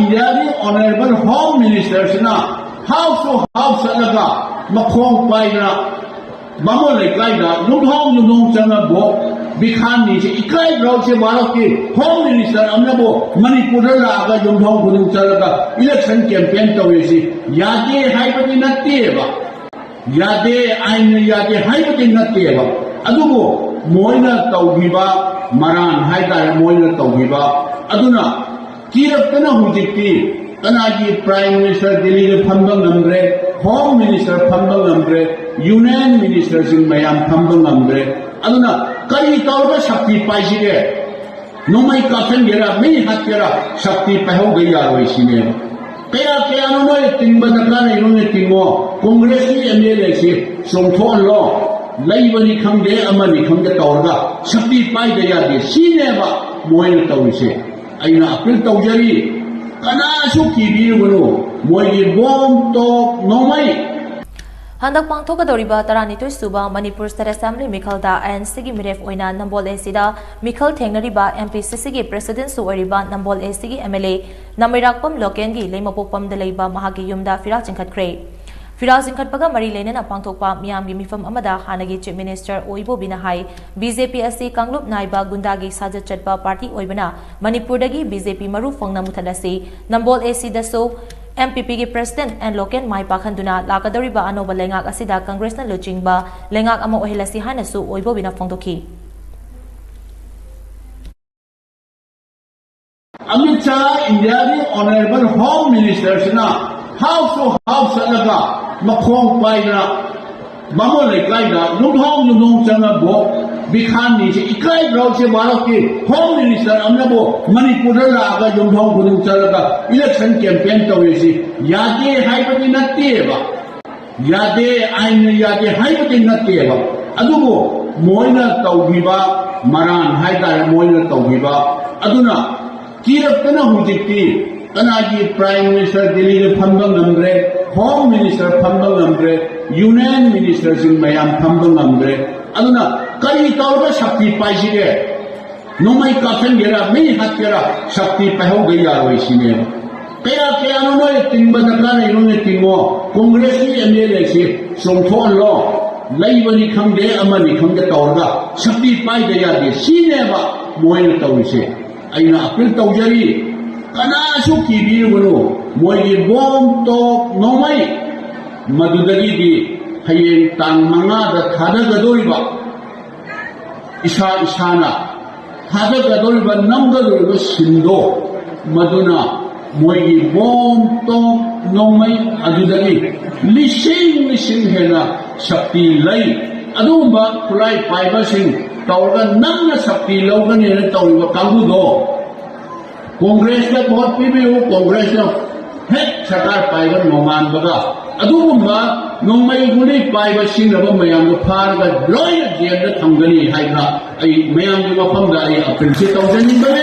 India the Honorable Home Minister sina house to house alaga makhong paina mamon Ekaidra lung changa bo bikhan ni se Ekaidra se Bharat ke Home Minister amna bo Manipur la aga yumthong khudung chalaga election campaign tawe si yade haibati natte ba yade ain yade haibati natte ba adubo moina tawbiba maran haida moina tawbiba aduna kiraptana hujikti kanagi Prime Minister Delhi le phamba ngamre Home Minister phamba ngamre Union Minister sing mayam phamba ngamre aduna kari tawba shakti paisige nomai kasen gera mei hatkera shakti paho gaya roisine kaya no noi tingba nakla nei no tingo Congress ni MLA si songthon lo laibani khamde amani khamde tawga shakti pai gaya de sine ba moina tawise aina apil tawjari kana su kibi gunu moi bom to nomai Handak pangthokadoriba taranitoi suba Manipur State Assembly Mikhalda ANC gi miref oina Nambol AC da Mikhal thengnariba MPCC gi President su oriba Nambol AC gi MLA Namirakpam Loken gi leimapokpam da leiba mahagi yumda fira chingkhatkre fira chingkhatpaga mari leinana pangthokpa miyam gi mifam amada hanagi Chief Minister oibo binahai BJP asi Kanglup naiba gunda gi sajat chatpa party oibana Manipur dagi BJP maru phangna muthadasi Nambol AC da so MPP ki President and Loken Mai Pakhanduna lakadoriba anoba lengak asida Congress na luchingba lengak ama ohilasi hanasu oibo bina phongdoki Amit Shah India the Honorable Home Minister sina house to house alaga makhong paina mamon Ekaidra lung changa bo bikhan ni se Ekaidra se Bharat ke Home Minister amna bo Manipur la aga yumthong khudung chalaga election campaign tawe si yade haibati natte ba yade ain yade haibati natte ba adubo moina tawbiba maran haida moina tawbiba aduna kiraptana hujikti kanagi Prime Minister Delhi le phamba ngamre Home Minister phamba ngamre Union Minister sing mayam phamba ngamre aduna kari tawba shakti paisige nomai kasen gera mei hatkera shakti paho gaya roisine kaya no noi tingba nakla nei no tingo Congress ni MLA si songthon lo laibani khamde amani khamde tawga shakti pai gaya de sine ba moina tawise aina apil tawjari kana su kibi gunu moi bom to nomai madudagi di hayeng tang manga da thadagadoriba isana thadagadoriba namgadoriba sindo maduna moi bom to nomai adudagi lising hena shakti lai adumba kulai paiba sing tawga namna shakti lawgani na tawiba kangudo Congress na vote pibiu Congress na het sarkar paiban noman baga adugumba nomai guni paiba sinaba mayam do pharga loy jenda thangani haina ai mayam do mafam da ai apil se tawjani bane